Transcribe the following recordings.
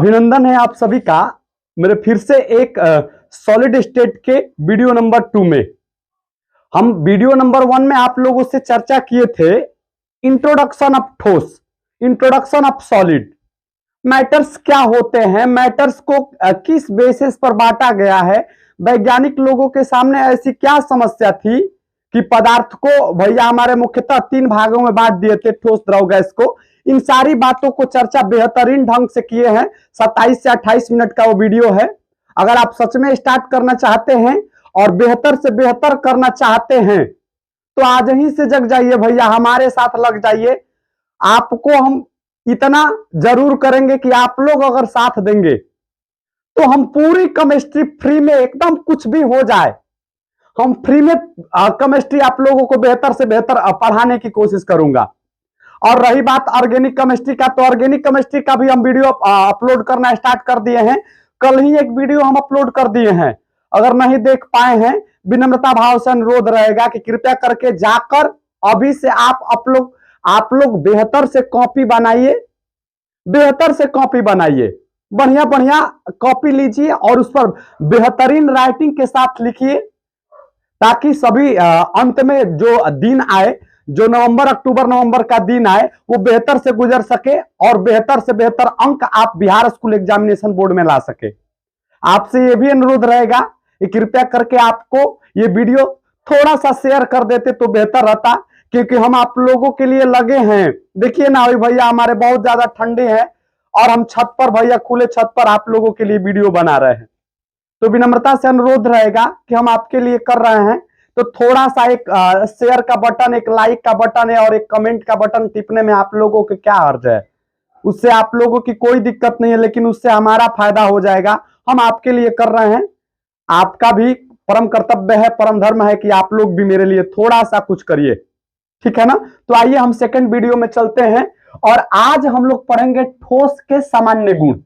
अभिनंदन है आप सभी का मेरे फिर से एक सॉलिड स्टेट के वीडियो नंबर 2 में। हम वीडियो नंबर 1 में आप लोगों से चर्चा किए थे इंट्रोडक्शन ऑफ ठोस, इंट्रोडक्शन ऑफ सॉलिड। मैटर्स क्या होते हैं, मैटर्स को किस बेसिस पर बांटा गया है, वैज्ञानिक लोगों के सामने ऐसी क्या समस्या थी कि पदार्थ को भैया हमारे मुख्यतः 3 भागों में बांट दिए थे, ठोस, द्रव, गैस को। इन सारी बातों को चर्चा बेहतरीन ढंग से किए हैं। 27 से 28 मिनट का वो वीडियो है। अगर आप सच में स्टार्ट करना चाहते हैं और बेहतर से बेहतर करना चाहते हैं तो आज ही से जग जाइए भैया, हमारे साथ लग जाइए। आपको हम इतना जरूर करेंगे कि आप लोग अगर साथ देंगे तो हम पूरी केमिस्ट्री फ्री में, एकदम कुछ भी हो जाए, हम फ्री में केमिस्ट्री आप लोगों को बेहतर से बेहतर पढ़ाने की कोशिश करूंगा। और रही बात ऑर्गेनिक केमिस्ट्री का, तो ऑर्गेनिक केमिस्ट्री का भी हम वीडियो अपलोड करना स्टार्ट कर दिए हैं। कल ही एक वीडियो हम अपलोड कर दिए हैं। अगर नहीं देख पाए हैं, विनम्रता भाव से अनुरोध रहेगा कि कृपया करके जाकर अभी से आप लोग बेहतर से कॉपी बनाइए, बेहतर से कॉपी बनाइए, बढ़िया बढ़िया कॉपी लीजिए और उस पर बेहतरीन राइटिंग के साथ लिखिए, ताकि सभी अंत में जो दिन आए, जो नवंबर, अक्टूबर, नवंबर का दिन आए, वो बेहतर से गुजर सके और बेहतर से बेहतर अंक आप बिहार स्कूल एग्जामिनेशन बोर्ड में ला सके। आपसे ये भी अनुरोध रहेगा कि कृपया करके आपको ये वीडियो थोड़ा सा शेयर कर देते तो बेहतर रहता, क्योंकि हम आप लोगों के लिए लगे हैं। देखिए ना भैया, हमारे बहुत ज्यादा ठंडे हैं और हम छत पर भैया, खुले छत पर आप लोगों के लिए वीडियो बना रहे हैं। तो विनम्रता से अनुरोध रहेगा कि हम आपके लिए कर रहे हैं, तो थोड़ा सा एक शेयर का बटन, एक लाइक का बटन है और एक कमेंट का बटन टिपने में आप लोगों के क्या हर्ज है। उससे आप लोगों की कोई दिक्कत नहीं है, लेकिन उससे हमारा फायदा हो जाएगा। हम आपके लिए कर रहे हैं, आपका भी परम कर्तव्य है, परम धर्म है कि आप लोग भी मेरे लिए थोड़ा सा कुछ करिए, ठीक है ना। तो आइए हम सेकंड वीडियो में चलते हैं और आज हम लोग पढ़ेंगे ठोस के सामान्य गुण।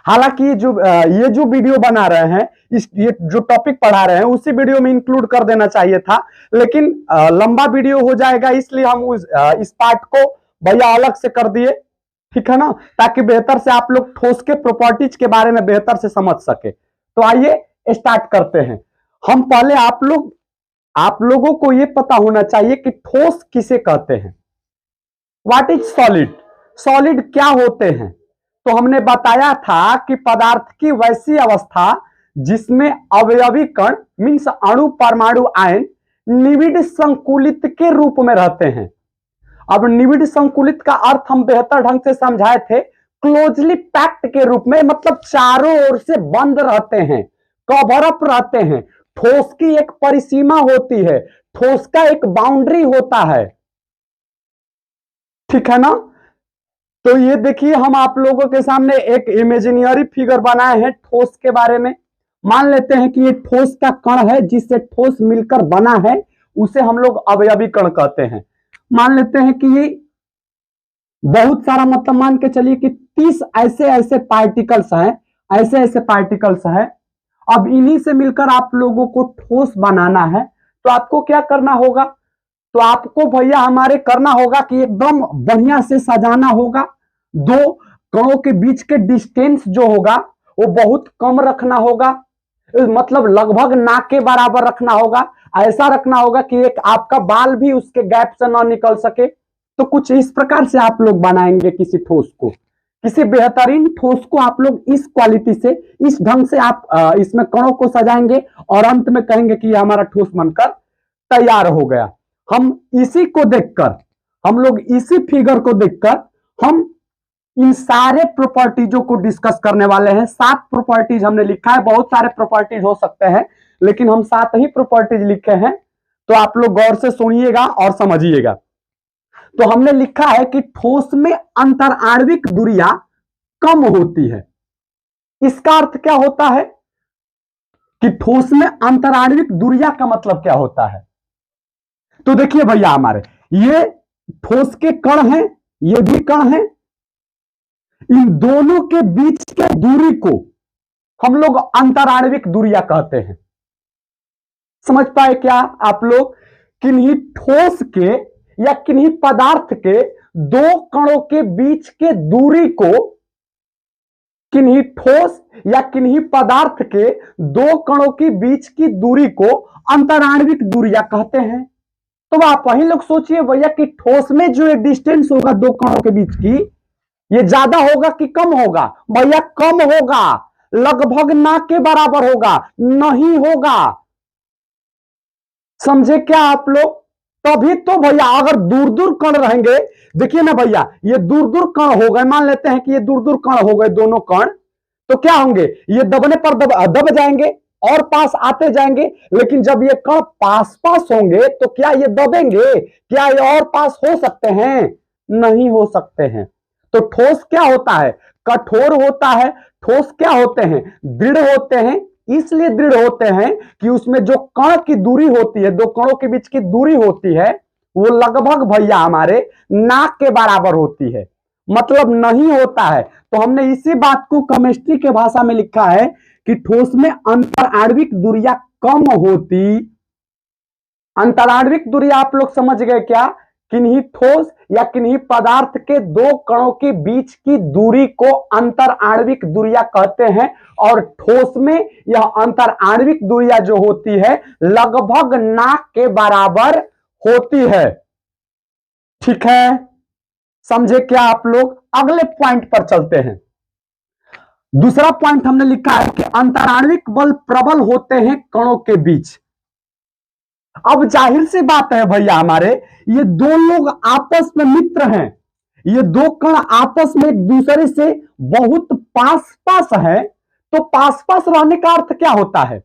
हालांकि ये जो वीडियो बना रहे हैं, ये जो टॉपिक पढ़ा रहे हैं, उसी वीडियो में इंक्लूड कर देना चाहिए था, लेकिन लंबा वीडियो हो जाएगा, इसलिए हम इस पार्ट को भैया अलग से कर दिए, ठीक है ना, ताकि बेहतर से आप लोग ठोस के प्रॉपर्टीज के बारे में बेहतर से समझ सके। तो आइए स्टार्ट करते हैं। हम पहले आप लोगों को यह पता होना चाहिए कि ठोस किसे कहते हैं। व्हाट इज सॉलिड, सॉलिड क्या होते हैं। तो हमने बताया था कि पदार्थ की वैसी अवस्था जिसमें अवयवी कण मीन्स अणु, परमाणु, आयन निविड़ संकुलित के रूप में रहते हैं। अब निविड़ संकुलित का अर्थ हम बेहतर ढंग से समझाए थे, क्लोजली पैक्ड के रूप में, मतलब चारों ओर से बंद रहते हैं, कवर अप रहते हैं। ठोस की एक परिसीमा होती है, ठोस का एक बाउंड्री होता है, ठीक है ना। तो ये देखिए, हम आप लोगों के सामने एक इमेजिनरी फिगर बनाए हैं ठोस के बारे में। मान लेते हैं कि ये ठोस का कण है, जिससे ठोस मिलकर बना है, उसे हम लोग अवयवी कण कहते हैं। मान लेते हैं कि ये बहुत सारा, मतलब मान के चलिए कि 30 ऐसे ऐसे पार्टिकल्स हैं, ऐसे ऐसे पार्टिकल्स हैं। अब इन्हीं से मिलकर आप लोगों को ठोस बनाना है, तो आपको क्या करना होगा, तो आपको भैया हमारे करना होगा कि एकदम बढ़िया से सजाना होगा। दो कणों के बीच के डिस्टेंस जो होगा वो बहुत कम रखना होगा, मतलब लगभग ना के बराबर रखना होगा। ऐसा रखना होगा कि एक आपका बाल भी उसके गैप से ना निकल सके। तो कुछ इस प्रकार से आप लोग बनाएंगे किसी ठोस को, किसी बेहतरीन ठोस को आप लोग इस क्वालिटी से, इस ढंग से आप इसमें कणों को सजाएंगे और अंत में कहेंगे कि हमारा ठोस बनकर तैयार हो गया। हम इसी को देखकर, हम लोग इसी फिगर को देखकर हम इन सारे प्रॉपर्टीजों को डिस्कस करने वाले हैं। 7 प्रॉपर्टीज हमने लिखा है, बहुत सारे प्रॉपर्टीज हो सकते हैं, लेकिन हम 7 ही प्रॉपर्टीज लिखे हैं। तो आप लोग गौर से सुनिएगा और समझिएगा। तो हमने लिखा है कि ठोस में अंतर आणविक दूरियां कम होती है। इसका अर्थ क्या होता है कि ठोस में अंतर आणविक दूरियां का मतलब क्या होता है। तो देखिए भैया, हमारे ये ठोस के कण हैं, ये भी कण हैं, इन दोनों के बीच के दूरी को हम लोग अंतराणविक दूरियां कहते हैं। समझ पाए क्या आप लोग। किन्हीं ठोस के या किन्हीं पदार्थ के 2 कणों के बीच के दूरी को किन्हीं ठोस या किन्हीं पदार्थ के दो कणों के बीच की दूरी को अंतराण्विक दूरियां कहते हैं। तो आप वही लोग सोचिए भैया कि ठोस में जो डिस्टेंस होगा दो कणों के बीच की, ये ज्यादा होगा कि कम होगा? भैया कम होगा, लगभग ना के बराबर होगा, नहीं होगा। समझे क्या आप लोग? तभी तो भैया अगर दूर दूर कण रहेंगे, देखिए ना भैया, ये दूर दूर कण हो गए, मान लेते हैं कि ये दूर दूर कण हो गए दोनों कण, तो क्या होंगे? ये दबने पर दब जाएंगे और पास आते जाएंगे। लेकिन जब ये कण पास पास होंगे तो क्या ये दबेंगे? क्या ये और पास हो सकते हैं? नहीं हो सकते हैं। तो ठोस क्या होता है? कठोर होता है। ठोस क्या होते हैं? दृढ़ होते हैं। इसलिए दृढ़ होते हैं कि उसमें जो कण की दूरी होती है, दो कणों के बीच की दूरी होती है, वो लगभग भैया हमारे नाक के बराबर होती है, मतलब नहीं होता है। तो हमने इसी बात को केमिस्ट्री के भाषा में लिखा है कि ठोस में अंतराण्विक दूरियां कम होती। अंतराण्विक दूरी आप लोग समझ गए क्या? किन्हीं ठोस या किन्हीं पदार्थ के दो कणों के बीच की दूरी को अंतराण्विक दूरियां कहते हैं। और ठोस में यह अंतराण्विक दूरियां जो होती है लगभग नाक के बराबर होती है। ठीक है, समझे क्या आप लोग? अगले पॉइंट पर चलते हैं। दूसरा पॉइंट हमने लिखा है कि अंतराण्विक बल प्रबल होते हैं कणों के बीच। अब जाहिर सी बात है भैया, हमारे ये दो लोग आपस में मित्र हैं, ये दो कण आपस में एक दूसरे से बहुत पास पास है। तो पास पास रहने का अर्थ क्या होता है?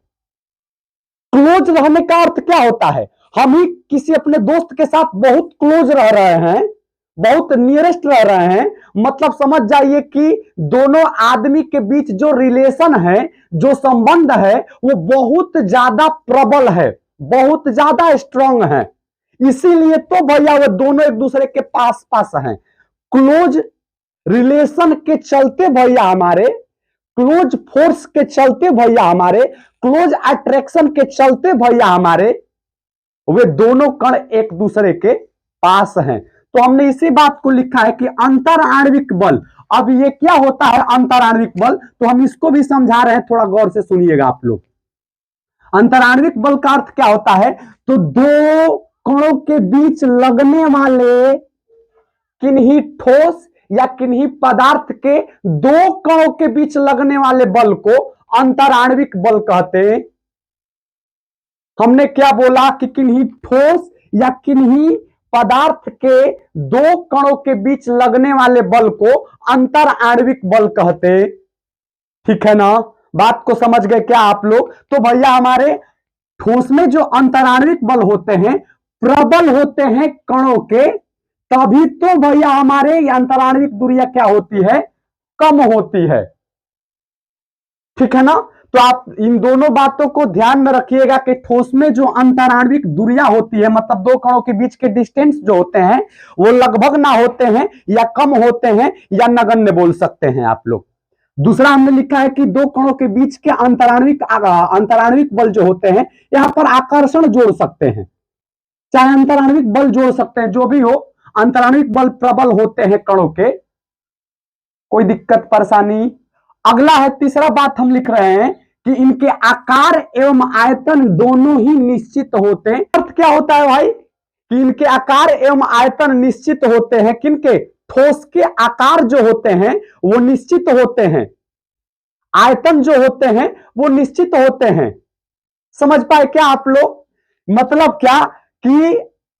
क्लोज रहने का अर्थ क्या होता है? हम ही किसी अपने दोस्त के साथ बहुत क्लोज रह रहे हैं, बहुत नियरेस्ट रह रहे हैं, मतलब समझ जाइए कि दोनों आदमी के बीच जो रिलेशन है, जो संबंध है, वो बहुत ज्यादा प्रबल है, बहुत ज्यादा स्ट्रांग है। इसीलिए तो भैया वो दोनों एक दूसरे के पास पास हैं। क्लोज रिलेशन के चलते भैया हमारे, क्लोज फोर्स के चलते भैया हमारे, क्लोज अट्रैक्शन के चलते भैया हमारे, वे दोनों कण एक दूसरे के पास हैं। तो हमने इसी बात को लिखा है कि अंतराण्विक बल। अब ये क्या होता है अंतराण्विक बल? तो हम इसको भी समझा रहे हैं, थोड़ा गौर से सुनिएगा आप लोग। अंतराण्विक बल का अर्थ क्या होता है? तो दो कणों के बीच लगने वाले किन्हीं ठोस या किन्हीं पदार्थ के दो कणों के बीच लगने वाले बल को अंतराण्विक बल कहते हैं। हमने क्या बोला कि किन्हीं ठोस या किन्हीं पदार्थ के दो कणों के बीच लगने वाले बल को अंतराण्विक बल कहते हैं। ठीक है ना? बात को समझ गए क्या आप लोग? तो भैया हमारे ठोस में जो अंतराण्विक बल होते हैं प्रबल होते हैं कणों के, तभी तो भैया हमारे अंतराण्विक दूरियां क्या होती है? कम होती है। ठीक है ना? तो आप इन दोनों बातों को ध्यान में रखिएगा कि ठोस में जो अंतराण्विक दूरियां होती है, मतलब दो कणों के बीच के डिस्टेंस जो होते हैं, वो लगभग ना होते हैं या कम होते हैं या नगण्य बोल सकते हैं आप लोग। दूसरा हमने लिखा है कि दो कणों के बीच के अंतराण्विक बल जो होते हैं, यहां पर आकर्षण जोड़ सकते हैं, चाहे अंतराण्विक बल जोड़ सकते हैं, जो भी हो, अंतराण्विक बल प्रबल होते हैं कणों के। कोई दिक्कत परेशानी? अगला है, तीसरा बात हम लिख रहे हैं कि इनके आकार एवं आयतन दोनों ही निश्चित होते हैं। अर्थ क्या होता है भाई? कि इनके आकार एवं आयतन निश्चित होते हैं। किनके? ठोस के आकार जो होते हैं वो निश्चित होते हैं, आयतन जो होते हैं वो निश्चित होते हैं। समझ पाए क्या आप लोग? मतलब क्या कि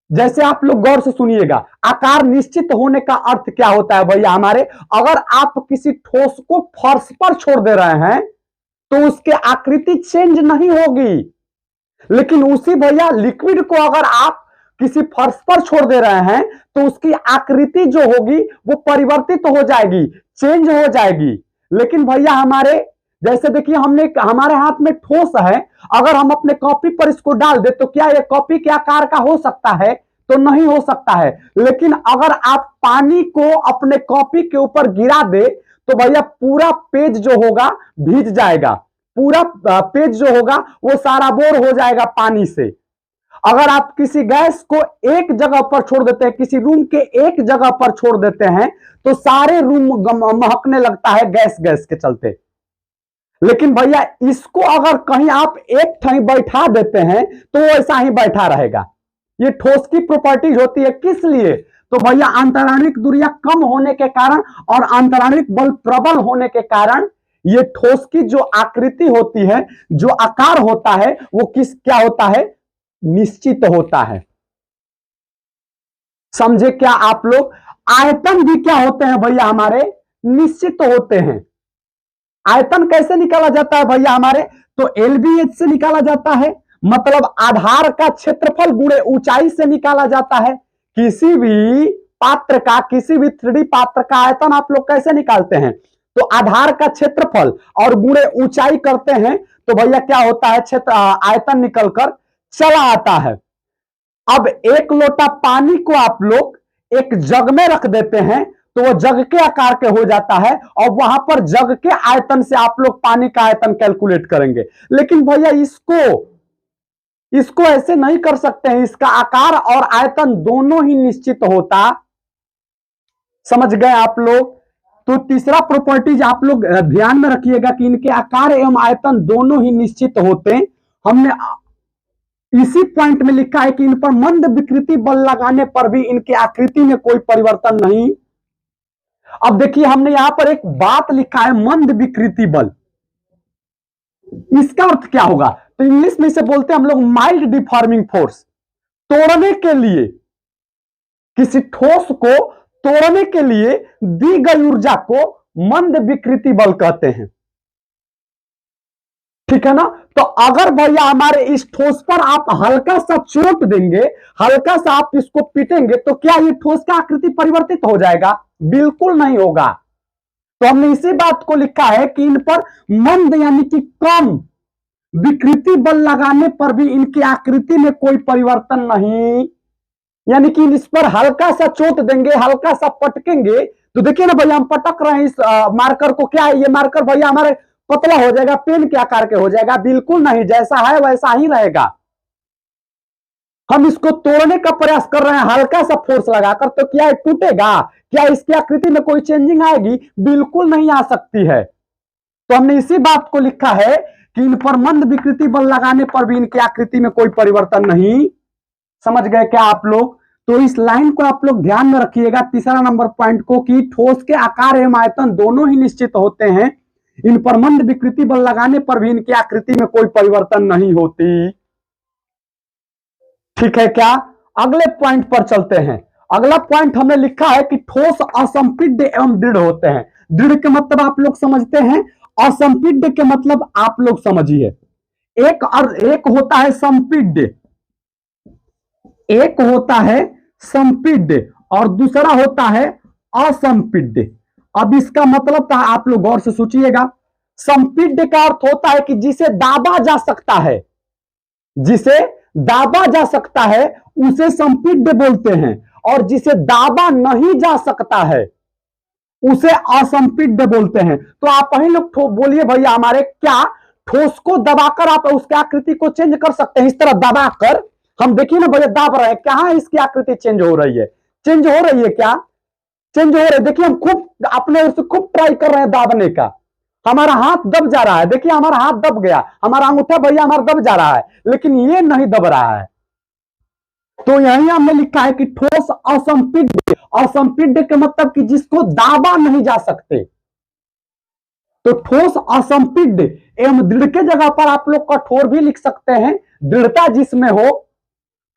जैसे आप लोग गौर से सुनिएगा, आकार निश्चित होने का अर्थ क्या होता है भैया हमारे? अगर आप किसी ठोस को फर्श पर छोड़ दे रहे हैं तो उसकी आकृति चेंज नहीं होगी, लेकिन उसी भैया लिक्विड को अगर आप किसी फर्श पर छोड़ दे रहे हैं तो उसकी आकृति जो होगी वो परिवर्तित हो जाएगी, चेंज हो जाएगी। लेकिन भैया हमारे जैसे देखिए, हमने हमारे हाथ में ठोस है, अगर हम अपने कॉपी पर इसको डाल दे तो क्या ये कॉपी के आकार का हो सकता है? तो नहीं हो सकता है। लेकिन अगर आप पानी को अपने कॉपी के ऊपर गिरा दे तो भैया पूरा पेज जो होगा भीग जाएगा, पूरा पेज जो होगा वो सारा बोर हो जाएगा पानी से। अगर आप किसी गैस को एक जगह पर छोड़ देते हैं, किसी रूम के एक जगह पर छोड़ देते हैं, तो सारे रूम महकने लगता है गैस गैस के चलते। लेकिन भैया इसको अगर कहीं आप एक ठाई बैठा देते हैं तो वो ऐसा ही बैठा रहेगा। ये ठोस की प्रॉपर्टीज होती है। किस लिए? तो भैया अंतराणविक दूरियां कम होने के कारण और अंतराणविक बल प्रबल होने के कारण ये ठोस की जो आकृति होती है, जो आकार होता है, वो क्या होता है? निश्चित होता है। समझे क्या आप लोग? आयतन भी क्या होते हैं भैया हमारे? निश्चित होते हैं। आयतन कैसे निकाला जाता है भैया हमारे? तो एलबीएच से निकाला जाता है, मतलब आधार का क्षेत्रफल गुणे ऊंचाई से निकाला जाता है। किसी भी पात्र का, किसी भी 3D पात्र का आयतन आप लोग कैसे निकालते हैं? तो आधार का क्षेत्रफल और गुणे ऊंचाई करते हैं, तो भैया क्या होता है? क्षेत्र आयतन निकलकर चला आता है। अब एक लोटा पानी को आप लोग एक जग में रख देते हैं तो वो जग के आकार के हो जाता है, और वहां पर जग के आयतन से आप लोग पानी का आयतन कैलकुलेट करेंगे। लेकिन भैया इसको ऐसे नहीं कर सकते हैं। इसका आकार और आयतन दोनों ही निश्चित होता। समझ गए आप लोग? तो तीसरा प्रॉपर्टीज आप लोग ध्यान में रखिएगा कि इनके आकार एवं आयतन दोनों ही निश्चित होते हैं। हमने इसी पॉइंट में लिखा है कि इन पर मंद विकृति बल लगाने पर भी इनकी आकृति में कोई परिवर्तन नहीं। अब देखिए हमने यहां पर एक बात लिखा है, मंद विकृति बल। इसका अर्थ क्या होगा? तो इंग्लिश में इसे बोलते हैं हम लोग माइल्ड डिफॉर्मिंग फोर्स। तोड़ने के लिए, किसी ठोस को तोड़ने के लिए दी गई ऊर्जा को मंद विकृति बल कहते हैं। ठीक है ना? तो अगर भैया हमारे इस ठोस पर आप हल्का सा चोट देंगे, हल्का सा आप इसको पीटेंगे, तो क्या ये ठोस का आकृति परिवर्तित हो जाएगा? बिल्कुल नहीं होगा। तो हमने इसी बात को लिखा है कि इन पर मंद यानी कि कम विकृति बल लगाने पर भी इनकी आकृति में कोई परिवर्तन नहीं। यानी कि इस पर हल्का सा चोट देंगे, हल्का सा पटकेंगे, तो देखिए ना भैया हम पटक रहे हैं इस मार्कर को, क्या है ये मार्कर भैया हमारे पतला हो जाएगा, पेन के आकार के हो जाएगा? बिल्कुल नहीं, जैसा है वैसा ही रहेगा। हम इसको तोड़ने का प्रयास कर रहे हैं हल्का सा फोर्स लगाकर, तो क्या टूटेगा? क्या इसकी आकृति में कोई चेंजिंग आएगी? बिल्कुल नहीं आ सकती है। तो हमने इसी बात को लिखा है कि इन पर मंद विकृति बल लगाने पर भी इनकी आकृति में कोई परिवर्तन नहीं। समझ गए क्या आप लोग? तो इस लाइन को आप लोग ध्यान में रखिएगा, तीसरा नंबर पॉइंट को, कि ठोस के आकार एवं आयतन दोनों ही निश्चित होते हैं। इन पर मंद विकृति बल लगाने पर भी इनकी आकृति में कोई परिवर्तन नहीं होती। ठीक है क्या? अगले पॉइंट पर चलते हैं। अगला पॉइंट हमने लिखा है कि ठोस असंपीड्य एवं दृढ़ होते हैं। दृढ़ के मतलब आप लोग समझते हैं, असंपीड्य के मतलब आप लोग समझिए। एक होता है संपीड्य, एक होता है संपीड्य और दूसरा होता है असंपीड्य। अब इसका मतलब था, आप लोग गौर से सोचिएगा। संपीड्य का अर्थ होता है कि जिसे दाबा जा सकता है, जिसे दाबा जा सकता है उसे संपीड्य बोलते हैं, और जिसे दाबा नहीं जा सकता है उसे असंपीड्य बोलते हैं। तो आप वही लोग बोलिए भैया हमारे, क्या ठोस को दबाकर आप उसकी आकृति को चेंज कर सकते हैं? इस तरह दबाकर हम देखिए ना भैया, दाब रहे हैं, क्या इसकी आकृति चेंज हो रही है? चेंज हो रही है क्या? चेंज हो रही है। देखिए हम खूब अपने ओर से खूब ट्राई कर रहे हैं दाबने का, हमारा हाथ दब जा रहा है। देखिए हमारा हाथ दब गया, हमारा अंगूठा भैया हमारा दब जा रहा है, लेकिन ये नहीं दब रहा है। तो यही हमने लिखा है कि ठोस असंपीड्य। असंपीड्य के मतलब कि जिसको दाबा नहीं जा सकते। तो ठोस असंपीड्य एवं दृढ़ के जगह पर आप लोग कठोर भी लिख सकते हैं, दृढ़ता जिसमें हो।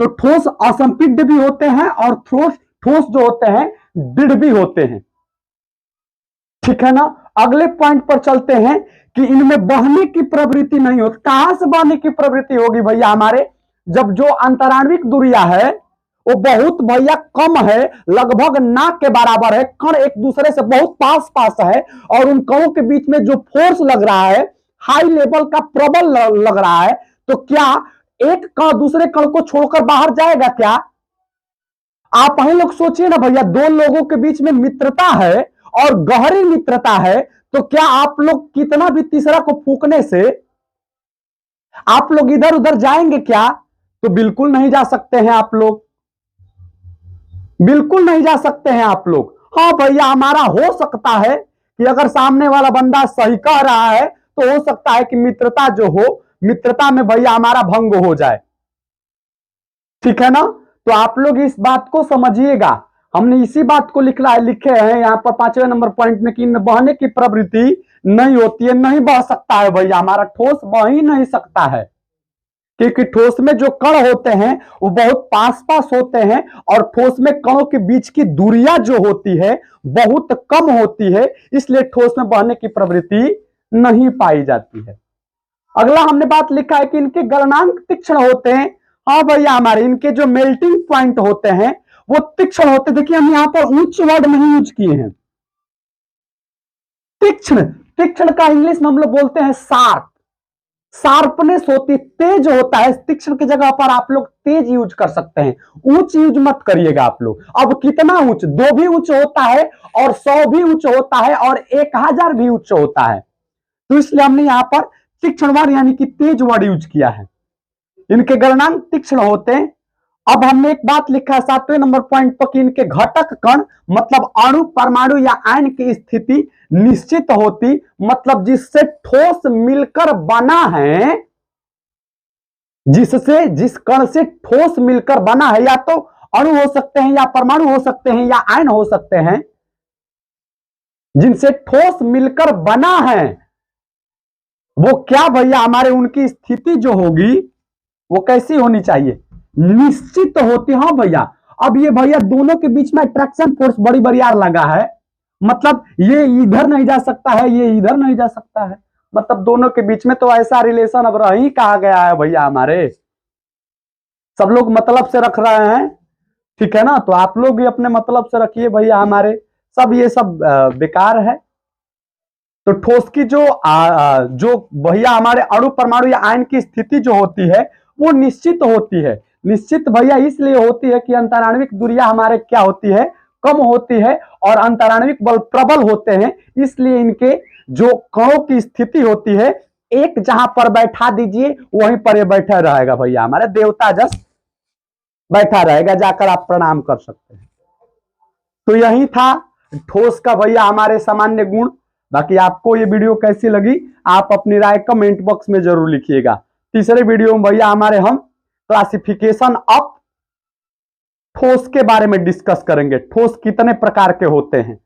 तो ठोस असंपीड्य भी होते हैं और ठोस जो होते हैं दृढ़ भी होते हैं। ठीक है ना? अगले पॉइंट पर चलते हैं कि इनमें बहने की प्रवृत्ति नहीं होती। कहां से बहने की प्रवृत्ति होगी भैया हमारे? जब जो अंतराण्विक दूरियां है वो बहुत भैया कम है, लगभग ना के बराबर है, कण एक दूसरे से बहुत पास पास है, और उन कणों के बीच में जो फोर्स लग रहा है हाई लेवल का, प्रबल लग रहा है, तो क्या एक कण दूसरे कण को छोड़कर बाहर जाएगा क्या? आप वही लोग सोचिए ना भैया, दो लोगों के बीच में मित्रता है और गहरी मित्रता है, तो क्या आप लोग कितना भी तीसरा को फूकने से आप लोग इधर उधर जाएंगे क्या? तो बिल्कुल नहीं जा सकते हैं आप लोग, बिल्कुल नहीं जा सकते हैं आप लोग। हाँ भैया, हमारा हो सकता है कि अगर सामने वाला बंदा सही कह रहा है तो हो सकता है कि मित्रता जो हो, मित्रता में भैया हमारा भंग हो जाए, ठीक है ना। तो आप लोग इस बात को समझिएगा। हमने इसी बात को लिखे हैं यहाँ पर 5वें नंबर पॉइंट में कि बहने की प्रवृत्ति नहीं होती है, नहीं बह सकता है भैया, हमारा ठोस बह ही नहीं सकता है, क्योंकि ठोस में जो कण होते हैं वो बहुत पास पास होते हैं और ठोस में कणों के बीच की दूरियां जो होती है बहुत कम होती है, इसलिए ठोस में बहने की प्रवृत्ति नहीं पाई जाती है। अगला हमने बात लिखा है कि इनके गलनांक तीक्ष्ण होते हैं। हाँ भैया, हमारे इनके जो मेल्टिंग पॉइंट होते हैं वो तीक्ष्ण होते। देखिए हम यहां पर उच्च वर्ड नहीं यूज किए हैं, तीक्ष्ण, तीक्ष्ण का इंग्लिश में हम लोग बोलते हैं शार्प, शार्पनेस होती, तेज होता है। तीक्ष्ण की जगह पर आप लोग तेज यूज कर सकते हैं, ऊंच यूज मत करिएगा आप लोग। अब कितना ऊंच, 2 भी ऊंच होता है और 100 भी ऊंच होता है और 1000 भी ऊंच होता है, तो इसलिए हमने यहां पर तीक्ष्ण वर्ड यानी कि तेज वर्ड यूज किया है। इनके गलनांक तीक्ष्ण होते हैं। अब हमने एक बात लिखा है 7वें नंबर पॉइंट पर कि इनके घटक कण मतलब अणु, परमाणु या आयन की स्थिति निश्चित होती, मतलब जिससे ठोस मिलकर बना है, जिससे, जिस कण से ठोस मिलकर बना है, या तो अणु हो सकते हैं या परमाणु हो सकते हैं या आयन हो सकते हैं, जिनसे ठोस मिलकर बना है, वो क्या भैया हमारे उनकी स्थिति जो होगी वो कैसी होनी चाहिए, निश्चित होती। हाँ भैया, अब ये भैया दोनों के बीच में अट्रैक्शन फोर्स बड़ी बरियार लगा है, मतलब ये इधर नहीं जा सकता है, ये इधर नहीं जा सकता है, मतलब दोनों के बीच में तो ऐसा रिलेशन अब रही कहा गया है भैया, हमारे सब लोग मतलब से रख रहे हैं, ठीक है ना। तो आप लोग भी अपने मतलब से रखिए भैया, हमारे सब ये सब बेकार है। तो ठोस की जो भैया हमारे अणु, परमाणु या आयन की स्थिति जो होती है वो निश्चित होती है। निश्चित भैया इसलिए होती है कि अंतराण्विक दूरियां हमारे क्या होती है, कम होती है, और अंतराण्विक बल प्रबल होते हैं, इसलिए इनके जो कणों की स्थिति होती है, एक जहां पर बैठा दीजिए वहीं पर ये बैठा रहेगा भैया, हमारे देवता जस बैठा रहेगा, जाकर आप प्रणाम कर सकते हैं। तो यही था ठोस का भैया हमारे सामान्य गुण। बाकी आपको ये वीडियो कैसी लगी आप अपनी राय कमेंट बॉक्स में जरूर लिखिएगा। तीसरे वीडियो में भैया हमारे हम क्लासिफिकेशन ऑफ ठोस के बारे में डिस्कस करेंगे, ठोस कितने प्रकार के होते हैं।